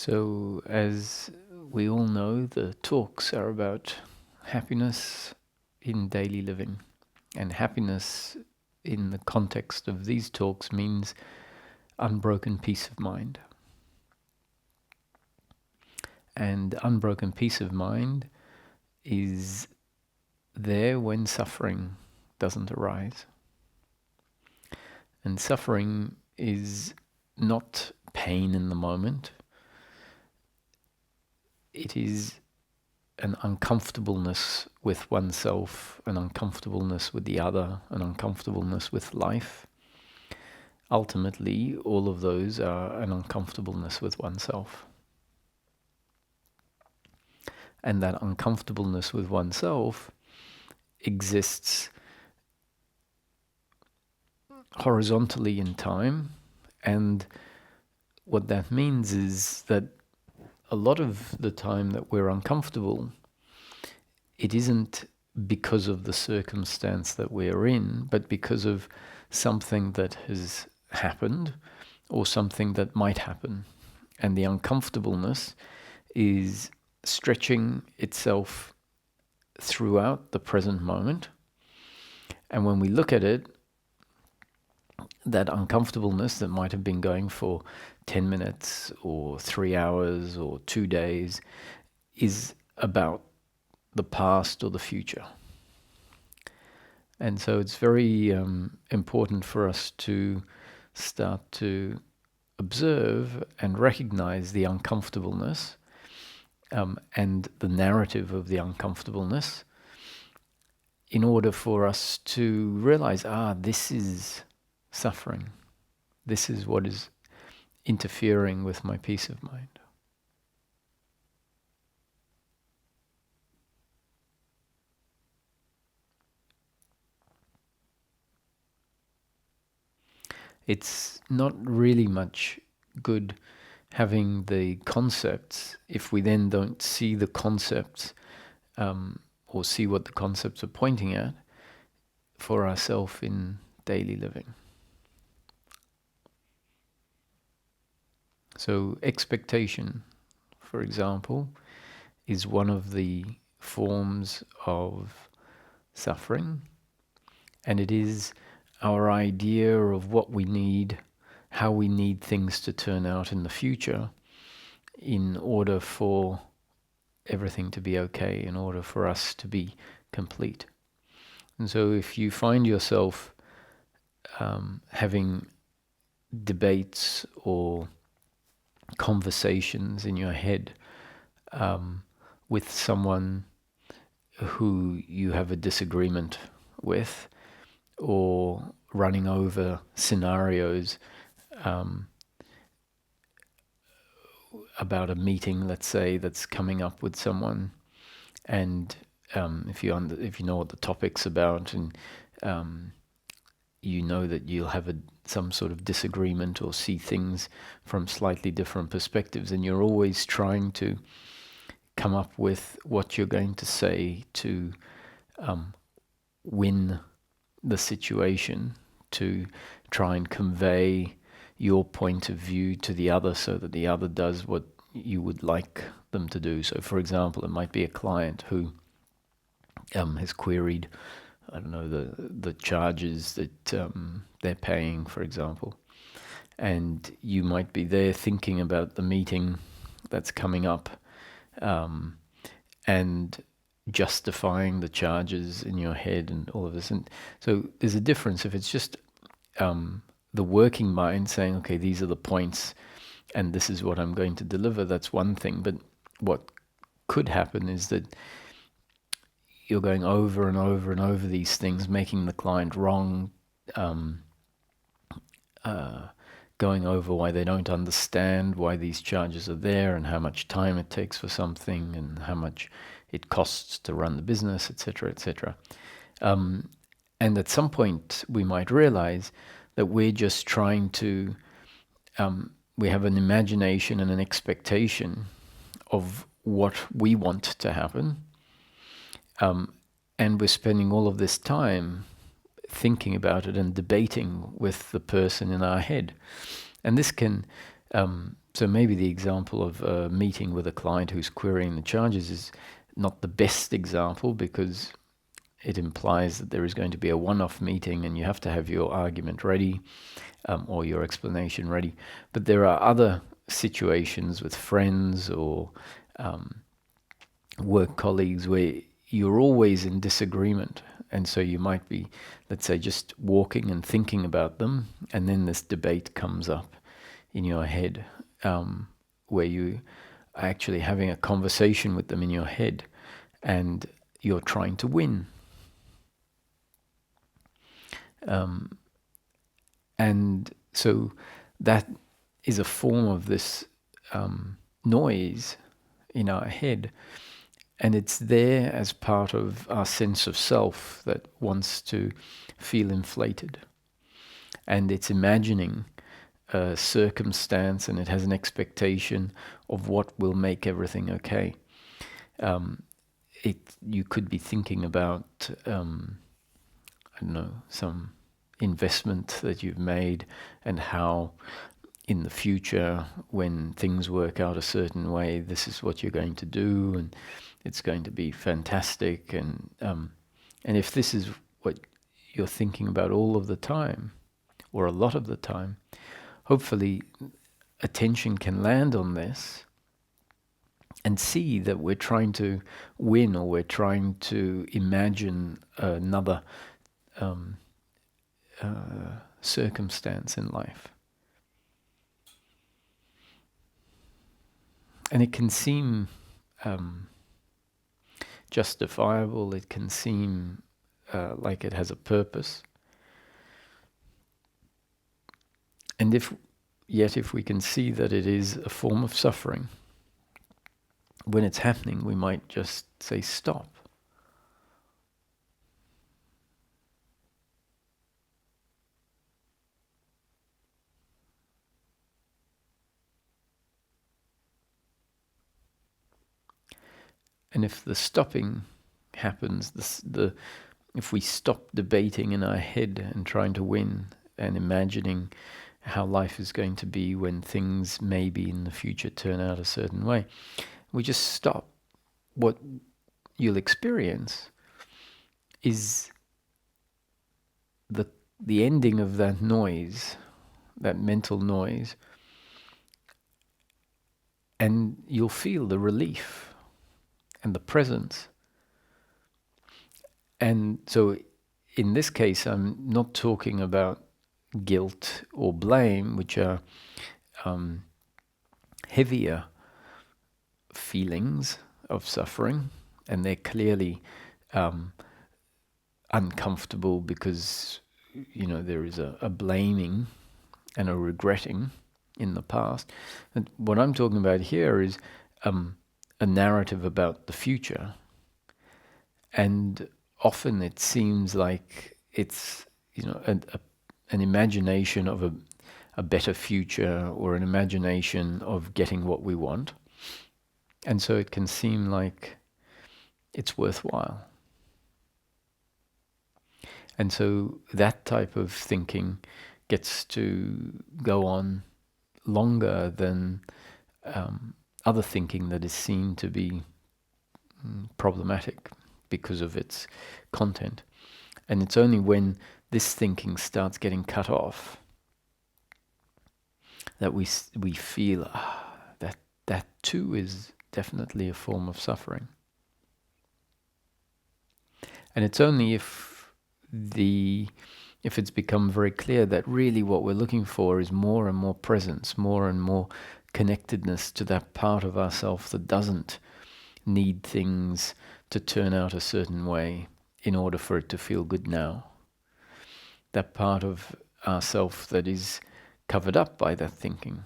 So, as we all know, the talks are about happiness in daily living. And happiness in the context of these talks means unbroken peace of mind. And unbroken peace of mind is there when suffering doesn't arise. And suffering is not pain in the moment. It is an uncomfortableness with oneself, an uncomfortableness with the other, an uncomfortableness with life. Ultimately, all of those are an uncomfortableness with oneself. And that uncomfortableness with oneself exists horizontally in time. And what that means is that a lot of the time that we're uncomfortable, it isn't because of the circumstance that we're in, but because of something that has happened or something that might happen. And the uncomfortableness is stretching itself throughout the present moment. And when we look at it, that uncomfortableness that might have been going for 10 minutes or 3 hours or 2 days is about the past or the future. And so it's very important for us to start to observe and recognize the uncomfortableness and the narrative of the uncomfortableness in order for us to realize, this is suffering. This is what is interfering with my peace of mind. It's not really much good having the concepts if we then don't see the concepts or see what the concepts are pointing at for ourselves in daily living. So expectation, for example, is one of the forms of suffering, and it is our idea of what we need, how we need things to turn out in the future in order for everything to be okay, in order for us to be complete. And so if you find yourself having debates or conversations in your head with someone who you have a disagreement with, or running over scenarios about a meeting, let's say, that's coming up with someone, and if you know what the topic's about, and you know that you'll have some sort of disagreement or see things from slightly different perspectives, and you're always trying to come up with what you're going to say to win the situation, to try and convey your point of view to the other so that the other does what you would like them to do. So, for example, it might be a client who has queried, I don't know, the charges that they're paying, for example. And you might be there thinking about the meeting that's coming up and justifying the charges in your head and all of this. And so there's a difference if it's just the working mind saying, okay, these are the points and this is what I'm going to deliver. That's one thing. But what could happen is that you're going over and over and over these things, making the client wrong, going over why they don't understand why these charges are there and how much time it takes for something and how much it costs to run the business, etc., etc. And at some point we might realize that we're just trying to, we have an imagination and an expectation of what we want to happen. And we're spending all of this time thinking about it and debating with the person in our head. And this can So maybe the example of a meeting with a client who's querying the charges is not the best example, because it implies that there is going to be a one-off meeting and you have to have your argument ready, or your explanation ready. But there are other situations with friends or work colleagues where you're always in disagreement. And so you might be, let's say, just walking and thinking about them, and then this debate comes up in your head, where you are actually having a conversation with them in your head, and you're trying to win. And so that is a form of this noise in our head. And it's there as part of our sense of self that wants to feel inflated. And it's imagining a circumstance, and it has an expectation of what will make everything okay. You could be thinking about, I don't know, some investment that you've made, and how in the future, when things work out a certain way, this is what you're going to do, and it's going to be fantastic. And if this is what you're thinking about all of the time, or a lot of the time, hopefully attention can land on this and see that we're trying to win, or we're trying to imagine another circumstance in life. And it can seem justifiable, it can seem like it has a purpose. And if we can see that it is a form of suffering, when it's happening, we might just say, stop. And if the stopping happens, if we stop debating in our head and trying to win, and imagining how life is going to be when things maybe in the future turn out a certain way, we just stop. What you'll experience is the ending of that noise, that mental noise, and you'll feel the relief and the presence. And so in this case, I'm not talking about guilt or blame, which are heavier feelings of suffering, and they're clearly uncomfortable, because there is a blaming and a regretting in the past. And what I'm talking about here is a narrative about the future, and often it seems like it's an imagination of a better future, or an imagination of getting what we want. And so it can seem like it's worthwhile. And so that type of thinking gets to go on longer than other thinking that is seen to be problematic because of its content. And it's only when this thinking starts getting cut off that we feel that too is definitely a form of suffering. And it's only if it's become very clear that really what we're looking for is more and more presence, more and more connectedness to that part of ourself that doesn't need things to turn out a certain way in order for it to feel good now. That part of ourself that is covered up by that thinking.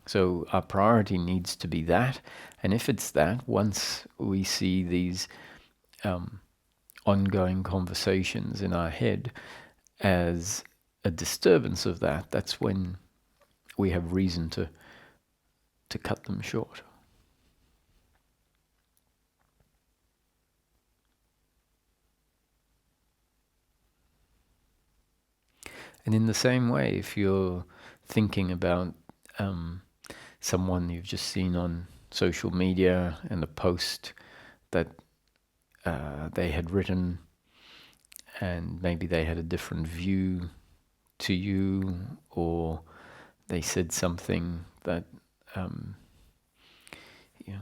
So our priority needs to be that. And if it's that, once we see these ongoing conversations in our head as a disturbance of that, that's when we have reason to cut them short. And in the same way, if you're thinking about someone you've just seen on social media and a post that they had written, and maybe they had a different view to you, or they said something that you know,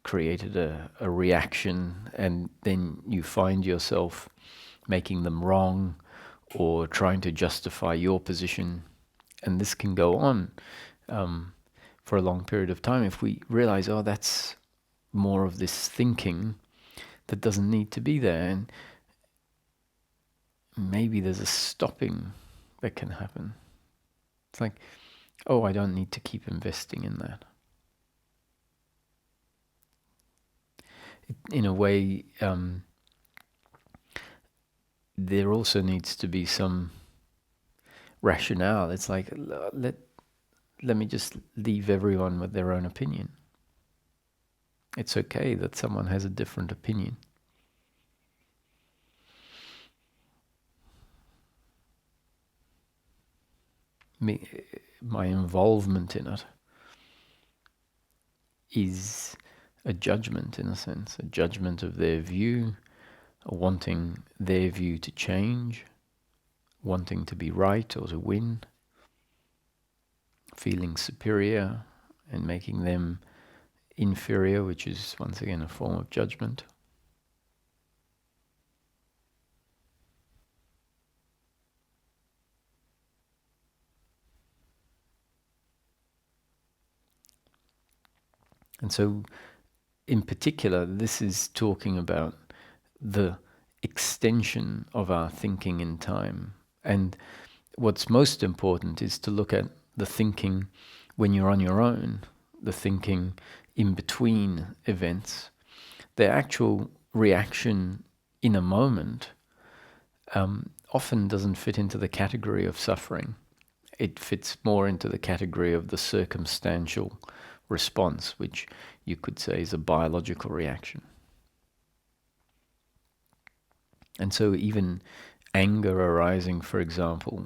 created a reaction, and then you find yourself making them wrong or trying to justify your position. And this can go on for a long period of time if we realize, oh, that's more of this thinking that doesn't need to be there. And maybe there's a stopping that can happen. It's like, oh, I don't need to keep investing in that. In a way, there also needs to be some rationale. It's like, let me just leave everyone with their own opinion. It's okay that someone has a different opinion. My involvement in it is a judgment, in a sense, a judgment of their view, wanting their view to change, wanting to be right or to win, feeling superior and making them inferior, which is once again a form of judgment. And so, in particular, this is talking about the extension of our thinking in time. And what's most important is to look at the thinking when you're on your own, the thinking in between events. The actual reaction in a moment often doesn't fit into the category of suffering. It fits more into the category of the circumstantial response, which you could say is a biological reaction. And so even anger arising, for example,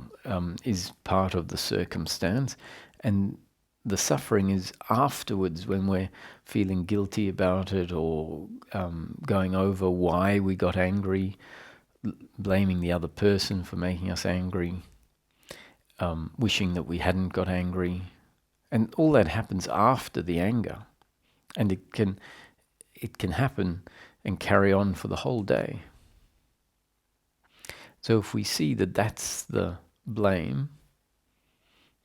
is part of the circumstance, and the suffering is afterwards when we're feeling guilty about it, or going over why we got angry, blaming the other person for making us angry, wishing that we hadn't got angry. And all that happens after the anger. And it can happen and carry on for the whole day. So if we see that that's the blame,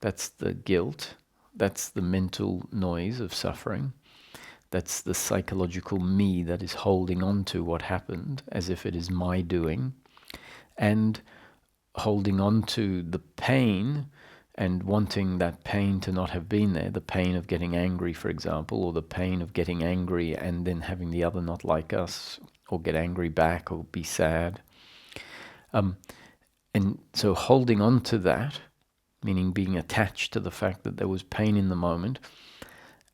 that's the guilt, that's the mental noise of suffering, that's the psychological me that is holding on to what happened as if it is my doing, and holding on to the pain and wanting that pain to not have been there, the pain of getting angry, for example, or the pain of getting angry and then having the other not like us, or get angry back, or be sad. And so holding on to that, meaning being attached to the fact that there was pain in the moment,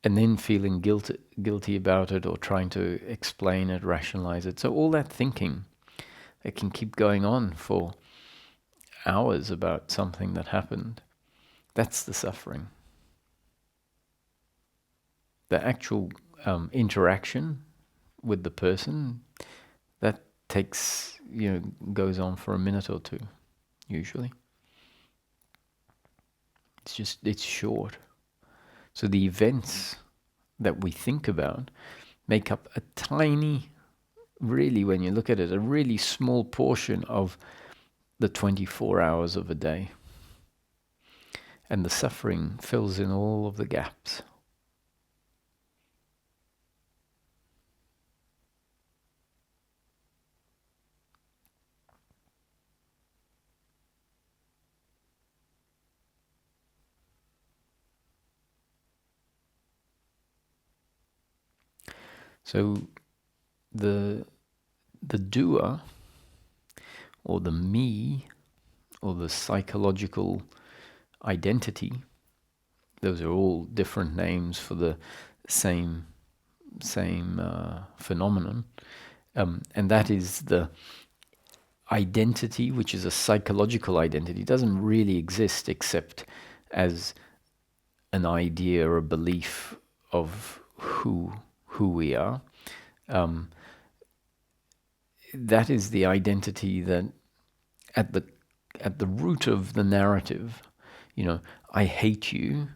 and then feeling guilty about it, or trying to explain it, rationalize it. So all that thinking, it can keep going on for hours about something that happened. That's the suffering. The actual interaction with the person, that takes, goes on for a minute or two, usually. It's short. So the events that we think about make up a tiny, really, when you look at it, a really small portion of the 24 hours of a day. And the suffering fills in all of the gaps. So the doer, or the me, or the psychological identity, those are all different names for the same phenomenon, and that is the identity, which is a psychological identity. It doesn't really exist except as an idea or a belief of who we are. That is the identity that at the root of the narrative. I hate you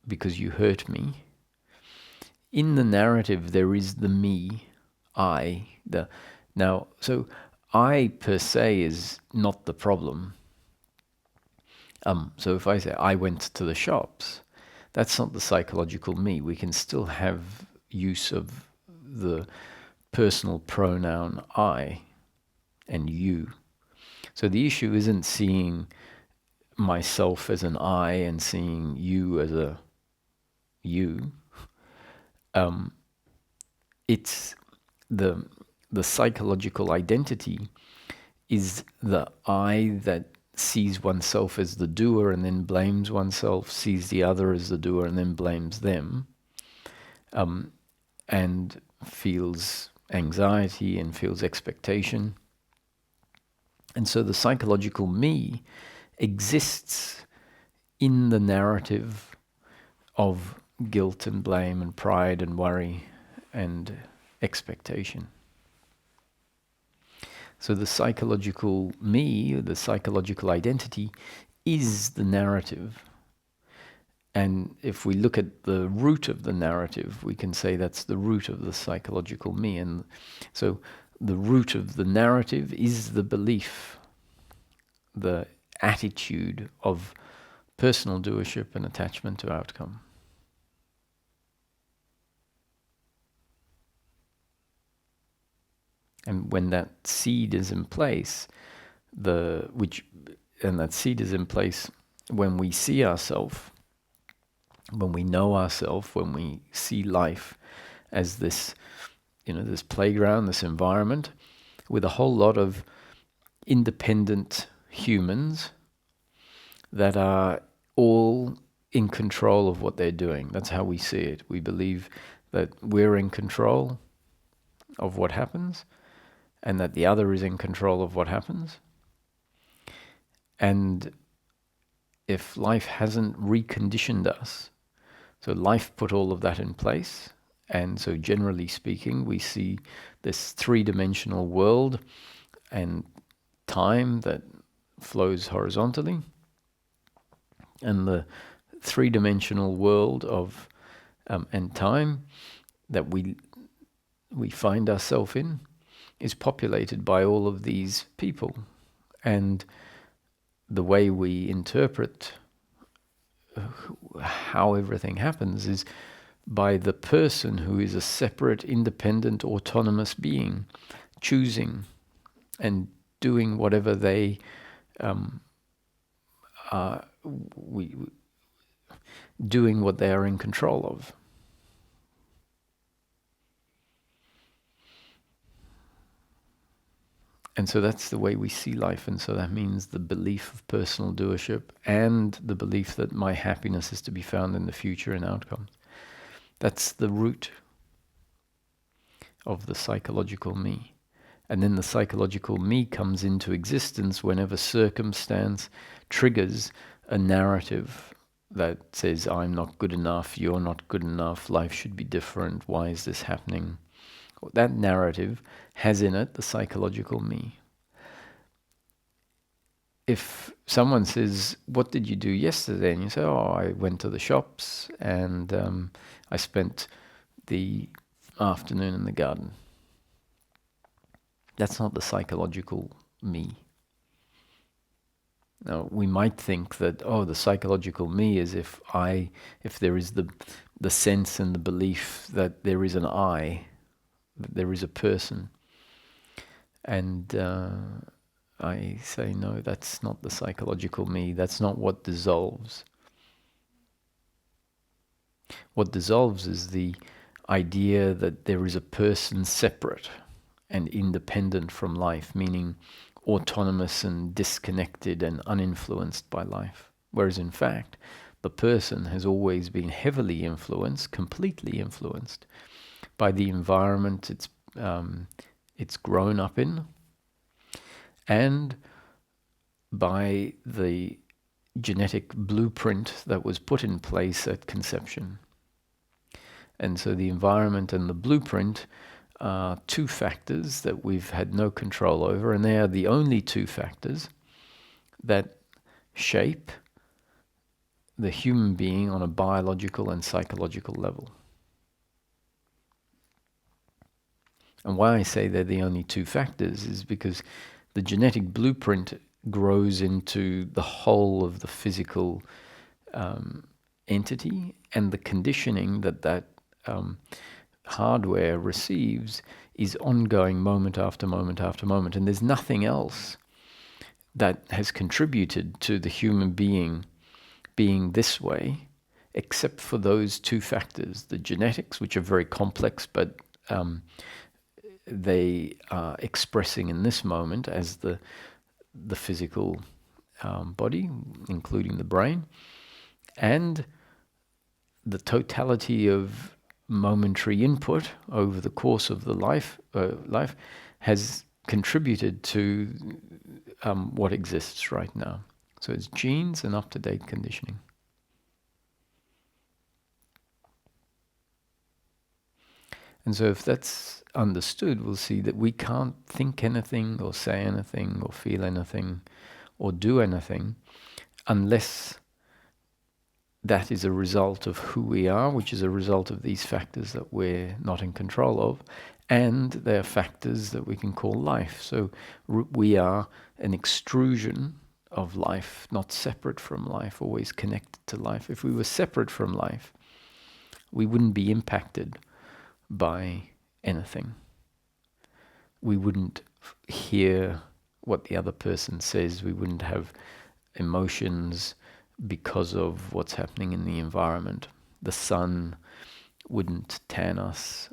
because you hurt me. In the narrative, there is the me, I. So I per se is not the problem. So if I say I went to the shops, that's not the psychological me. We can still have use of the personal pronoun I and you. So the issue isn't seeing myself as an I and seeing you as a you. It's the psychological identity is the I that sees oneself as the doer and then blames oneself, sees the other as the doer and then blames them, and feels anxiety and feels expectation. And so the psychological me exists in the narrative of guilt and blame and pride and worry and expectation. So the psychological me, the psychological identity, is the narrative. And if we look at the root of the narrative, we can say that's the root of the psychological me. And so the root of the narrative is the belief, the attitude of personal doership and attachment to outcome. And when that seed is in place, that seed is in place when we see ourselves, when we know ourselves, when we see life as this, this playground, this environment, with a whole lot of independent humans that are all in control of what they're doing. That's how we see it. We believe that we're in control of what happens, and that the other is in control of what happens. And if life hasn't reconditioned us, so life put all of that in place, and so generally speaking, we see this three-dimensional world and time that flows horizontally, and the three-dimensional world of and time that we find ourselves in is populated by all of these people. And the way we interpret how everything happens is by the person who is a separate, independent, autonomous being, choosing and doing whatever they are, doing what they are in control of. And so that's the way we see life. And so that means the belief of personal doership and the belief that my happiness is to be found in the future and outcomes. That's the root of the psychological me. And then the psychological me comes into existence whenever circumstance triggers a narrative that says, I'm not good enough, you're not good enough, life should be different, why is this happening? That narrative has in it the psychological me. If someone says, what did you do yesterday? And you say, I went to the shops and I spent the afternoon in the garden. That's not the psychological me. Now, we might think that, the psychological me is if there is the sense and the belief that there is an I, that there is a person. And I say, no, that's not the psychological me. That's not what dissolves. What dissolves is the idea that there is a person separate and independent from life, meaning autonomous and disconnected and uninfluenced by life. Whereas in fact, the person has always been heavily influenced, completely influenced by the environment it's grown up in, and by the genetic blueprint that was put in place at conception. And so the environment and the blueprint are two factors that we've had no control over, and they are the only two factors that shape the human being on a biological and psychological level. And why I say they're the only two factors is because the genetic blueprint grows into the whole of the physical entity, and the conditioning that hardware receives is ongoing moment after moment after moment. And there's nothing else that has contributed to the human being being this way except for those two factors, the genetics, which are very complex, but they are expressing in this moment as the physical body, including the brain, and the totality of momentary input over the course of the life has contributed to what exists right now. So it's genes and up-to-date conditioning. And so if that's understood, we'll see that we can't think anything or say anything or feel anything or do anything unless that is a result of who we are, which is a result of these factors that we're not in control of, and they're factors that we can call life. So we are an extrusion of life, not separate from life, always connected to life. If we were separate from life, we wouldn't be impacted by anything. We wouldn't hear what the other person says. We wouldn't have emotions because of what's happening in the environment. The sun wouldn't tan us.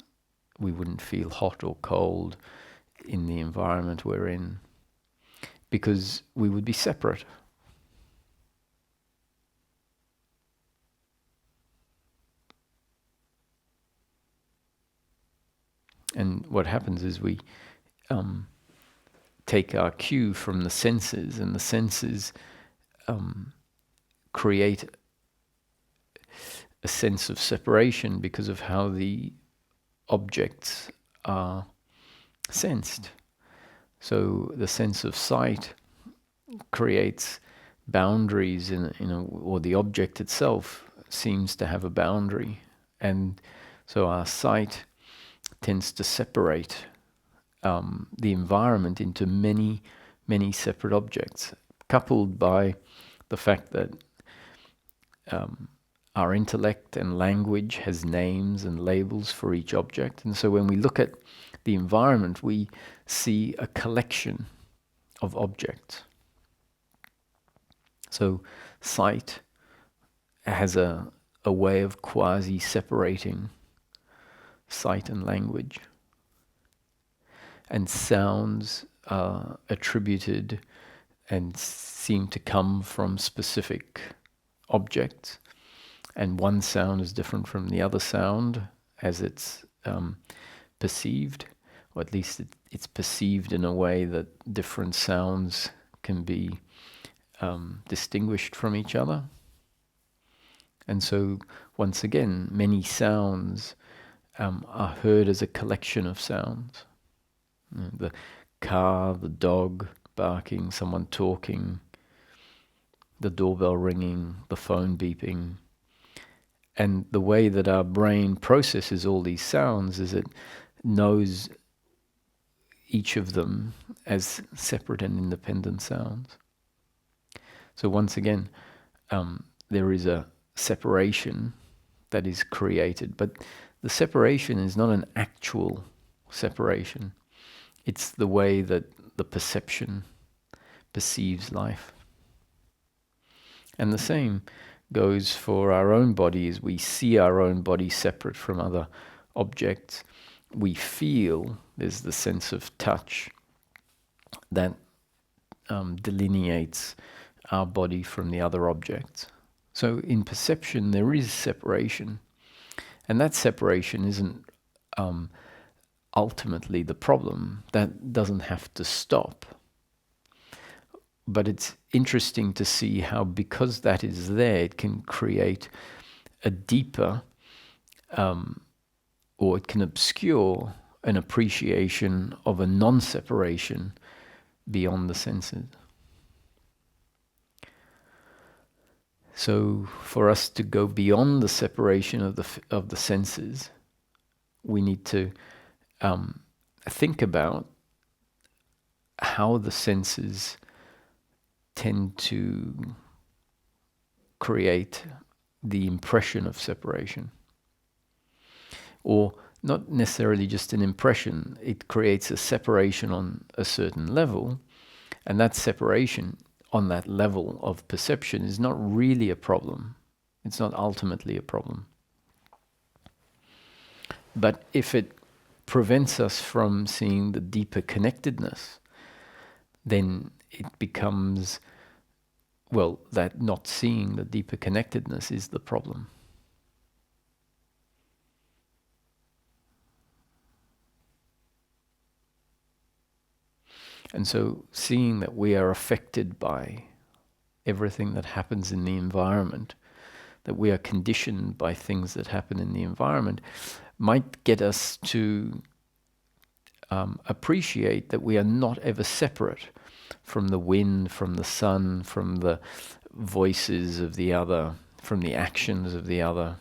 We wouldn't feel hot or cold in the environment we're in because we would be separate. And what happens is we take our cue from the senses, and the senses create a sense of separation because of how the objects are sensed. So the sense of sight creates boundaries or the object itself seems to have a boundary, and so our sight tends to separate the environment into many, many separate objects, coupled by the fact that our intellect and language has names and labels for each object. And so when we look at the environment, we see a collection of objects. So sight has a way of quasi-separating sight and language. And sounds are attributed and seem to come from specific objects. And one sound is different from the other sound as it's perceived, or at least it's perceived in a way that different sounds can be distinguished from each other. And so, once again, many sounds are heard as a collection of sounds. The car, the dog barking, someone talking, the doorbell ringing, the phone beeping. And the way that our brain processes all these sounds is it knows each of them as separate and independent sounds. So once again, there is a separation that is created, but the separation is not an actual separation. It's the way that the perception perceives life. And the same goes for our own body. As we see our own body separate from other objects, we feel there's the sense of touch that delineates our body from the other objects. So in perception, there is separation. And that separation isn't ultimately the problem. That doesn't have to stop. But it's interesting to see how, because that is there, it can create a deeper, or it can obscure an appreciation of a non-separation beyond the senses. So for us to go beyond the separation of the senses, we need to think about how the senses tend to create the impression of separation. Or not necessarily just an impression, it creates a separation on a certain level, and that separation on that level of perception is not really a problem. It's not ultimately a problem. But if it prevents us from seeing the deeper connectedness, then it becomes, well, that not seeing the deeper connectedness is the problem. And so seeing that we are affected by everything that happens in the environment, that we are conditioned by things that happen in the environment, might get us to appreciate that we are not ever separate from the wind, from the sun, from the voices of the other, from the actions of the other.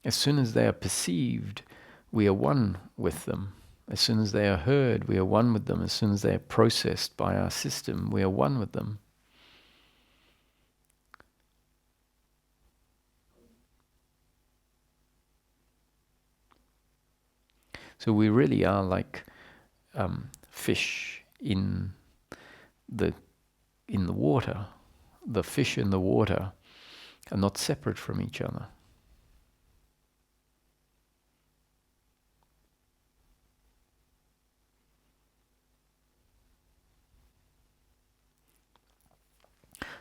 As soon as they are perceived, we are one with them. As soon as they are heard, we are one with them. As soon as they are processed by our system, we are one with them. So we really are like fish in the water. The fish in the water are not separate from each other.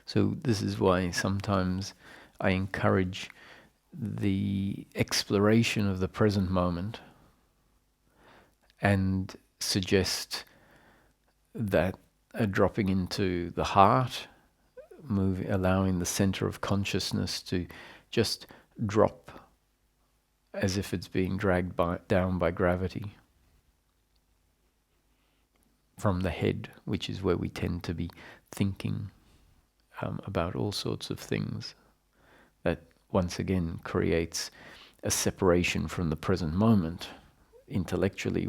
So this is why sometimes I encourage the exploration of the present moment and suggest that dropping into the heart, allowing the center of consciousness to just drop as if it's being dragged down by gravity from the head, which is where we tend to be thinking about all sorts of things. That once again creates a separation from the present moment. Intellectually,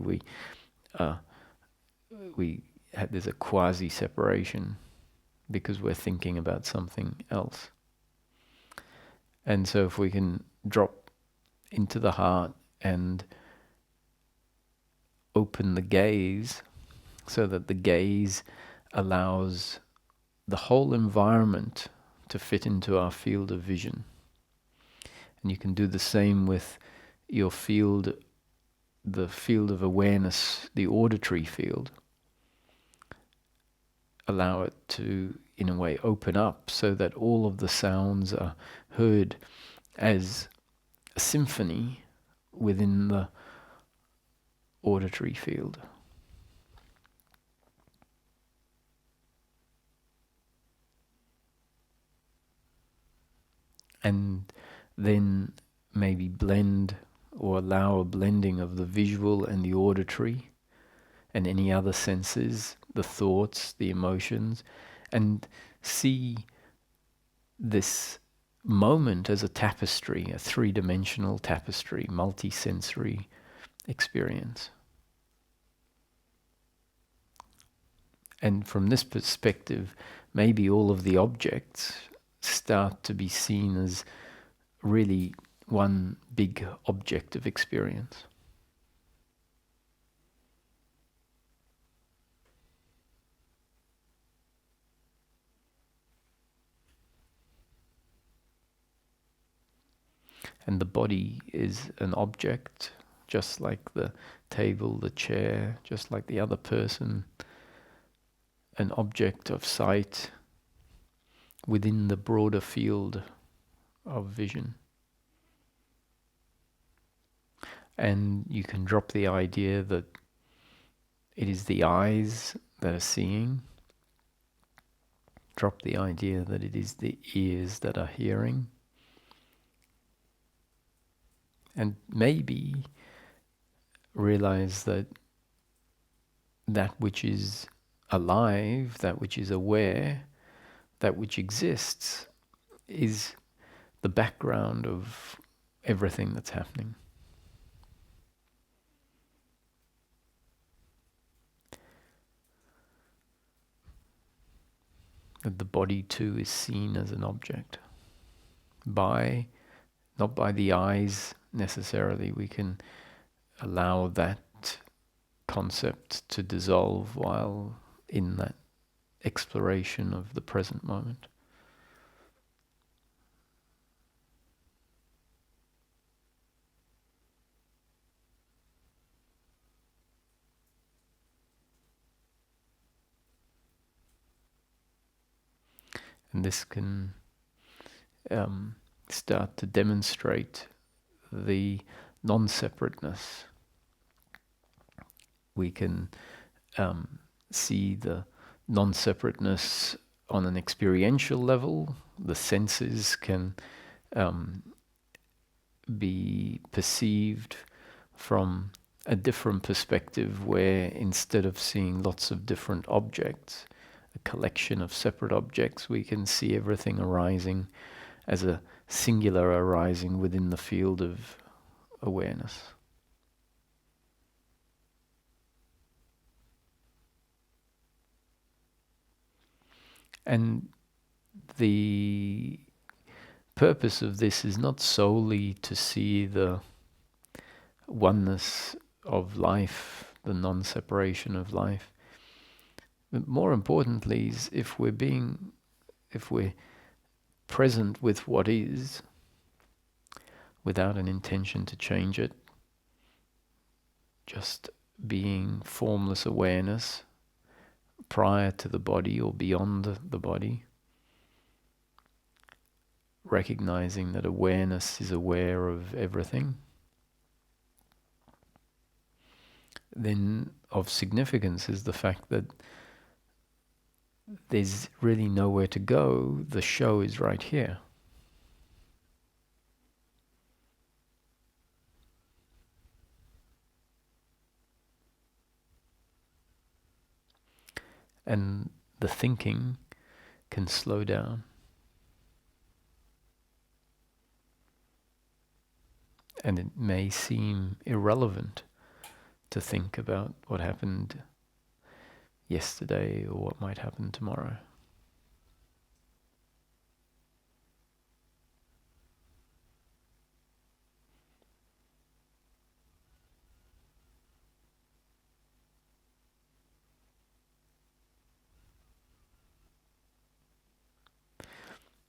there's a quasi-separation because we're thinking about something else. And so if we can drop into the heart and open the gaze so that the gaze allows the whole environment to fit into our field of vision. And you can do the same with your field, the field of awareness, the auditory field. Allow it to, in a way, open up so that all of the sounds are heard as a symphony within the auditory field. And then maybe blend or allow a blending of the visual and the auditory and any other senses, the thoughts, the emotions, and see this moment as a tapestry, a three-dimensional tapestry, multi-sensory experience. And from this perspective, maybe all of the objects start to be seen as really one big object of experience. And the body is an object, just like the table, the chair, just like the other person, an object of sight within the broader field of vision. And you can drop the idea that it is the eyes that are seeing, Drop the idea that it is the ears that are hearing. And maybe realize that that which is alive, that which is aware, that which exists, is the background of everything that's happening. That the body too is seen as an object not by the eyes necessarily. We can allow that concept to dissolve while in that exploration of the present moment. And this can start to demonstrate the non-separateness. We can see the non-separateness on an experiential level. The senses can be perceived from a different perspective, where instead of seeing lots of different objects, a collection of separate objects, we can see everything arising as a singular arising within the field of awareness. And the purpose of this is not solely to see the oneness of life, the non-separation of life. But more importantly is if we're present with what is, without an intention to change it, just being formless awareness prior to the body or beyond the body, recognizing that awareness is aware of everything, then of significance is the fact that there's really nowhere to go. The show is right here. And the thinking can slow down. And it may seem irrelevant to think about what happened yesterday or what might happen tomorrow.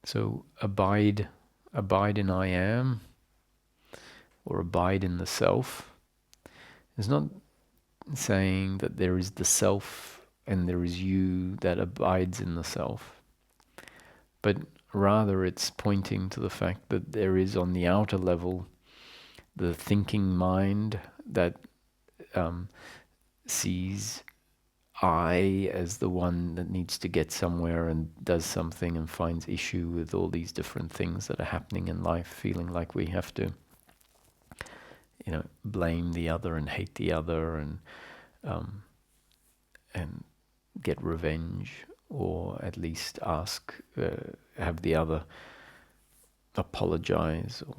So abide in I am, or abide in the self, is not saying that there is the self and there is you that abides in the self, but rather it's pointing to the fact that there is on the outer level the thinking mind that sees I as the one that needs to get somewhere and does something and finds issue with all these different things that are happening in life, feeling like we have to, blame the other and hate the other and get revenge, or at least have the other apologize, or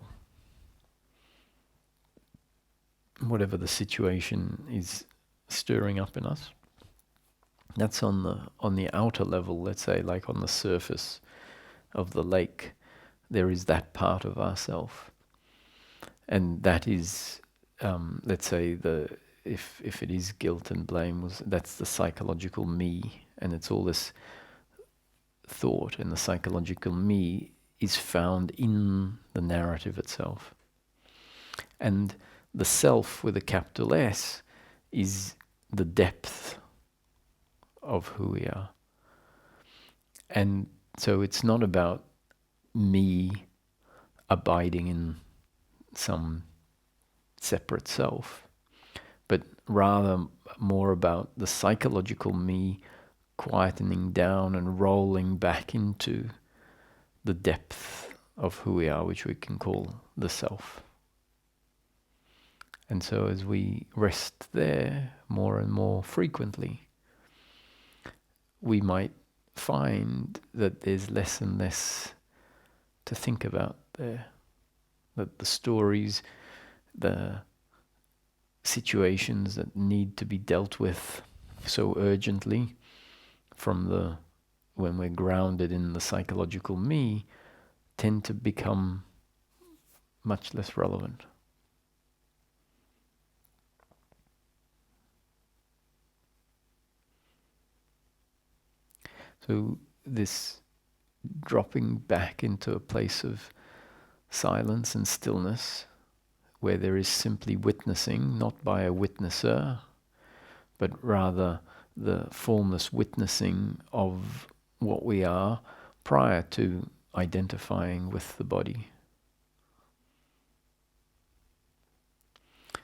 whatever the situation is stirring up in us. That's on the outer level, let's say, like on the surface of the lake. There is that part of ourself, and that is, let's say, if it is guilt and blame, that's the psychological me, and it's all this thought, and the psychological me is found in the narrative itself. And the self with a capital S is the depth of who we are. And so it's not about me abiding in some separate self, but rather more about the psychological me quietening down and rolling back into the depth of who we are, which we can call the self. And so as we rest there more and more frequently, we might find that there's less and less to think about there. That the stories, the situations that need to be dealt with so urgently when we're grounded in the psychological me, tend to become much less relevant. So this dropping back into a place of silence and stillness, where there is simply witnessing, not by a witnesser, but rather the formless witnessing of what we are prior to identifying with the body.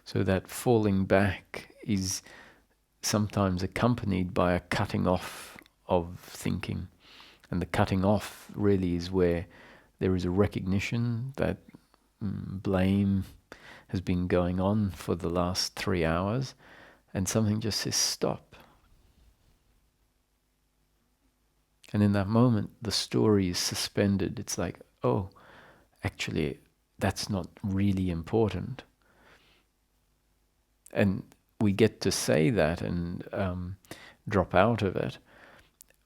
So that falling back is sometimes accompanied by a cutting off of thinking. And the cutting off really is where there is a recognition that blame has been going on for the last 3 hours, and something just says stop. And in that moment, the story is suspended. It's like, oh, actually, that's not really important. And we get to say that and drop out of it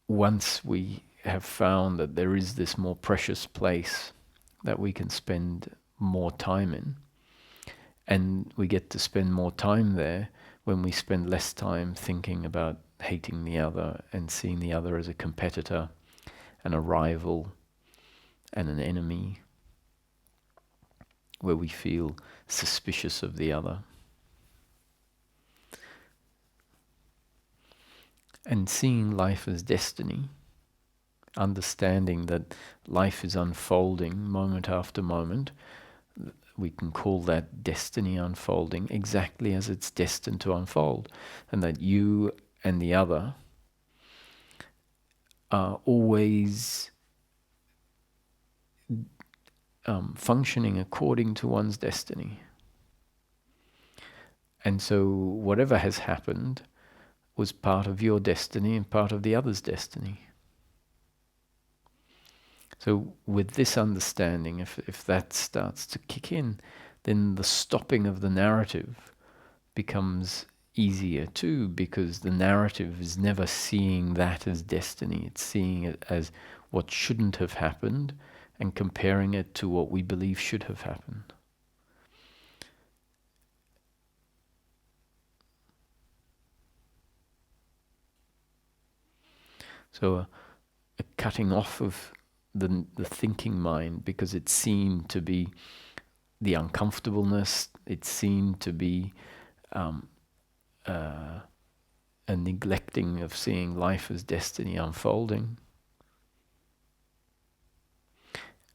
once we have found that there is this more precious place that we can spend more time in. And we get to spend more time there when we spend less time thinking about hating the other and seeing the other as a competitor and a rival and an enemy, where we feel suspicious of the other. And seeing life as destiny, understanding that life is unfolding moment after moment. We can call that destiny unfolding exactly as it's destined to unfold, and that you and the other are always functioning according to one's destiny. And so whatever has happened was part of your destiny and part of the other's destiny. So with this understanding, if that starts to kick in, then the stopping of the narrative becomes easier too, because the narrative is never seeing that as destiny. It's seeing it as what shouldn't have happened and comparing it to what we believe should have happened. So a cutting off of the thinking mind, because it's seen to be the uncomfortableness, it's seen to be a neglecting of seeing life as destiny unfolding,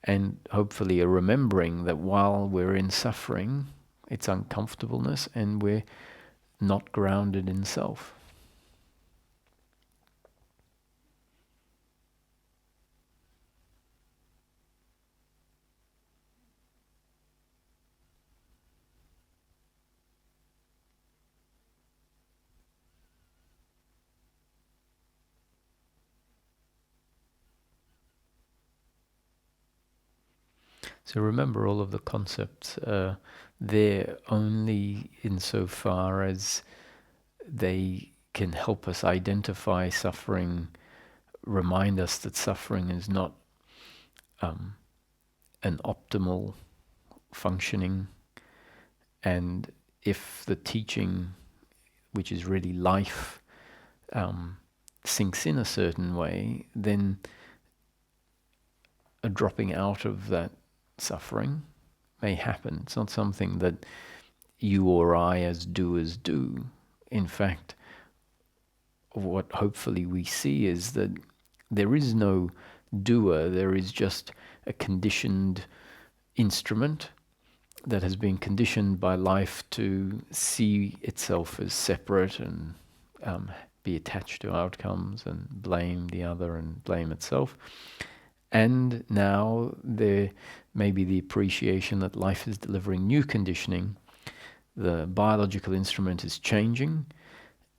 and hopefully a remembering that while we're in suffering, it's uncomfortableness and we're not grounded in self. So remember, all of the concepts are there only insofar as they can help us identify suffering, remind us that suffering is not an optimal functioning. And if the teaching, which is really life, sinks in a certain way, then a dropping out of that suffering may happen. It's not something that you or I as doers do. In fact, what hopefully we see is that there is no doer, there is just a conditioned instrument that has been conditioned by life to see itself as separate and be attached to outcomes and blame the other and blame itself. And now there may be the appreciation that life is delivering new conditioning, the biological instrument is changing,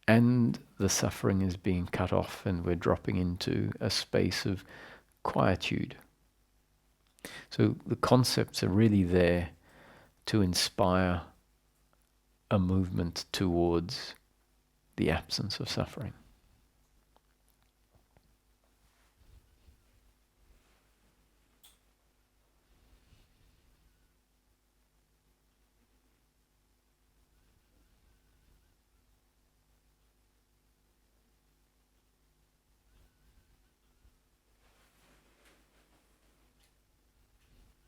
and the suffering is being cut off, and we're dropping into a space of quietude. So the concepts are really there to inspire a movement towards the absence of suffering.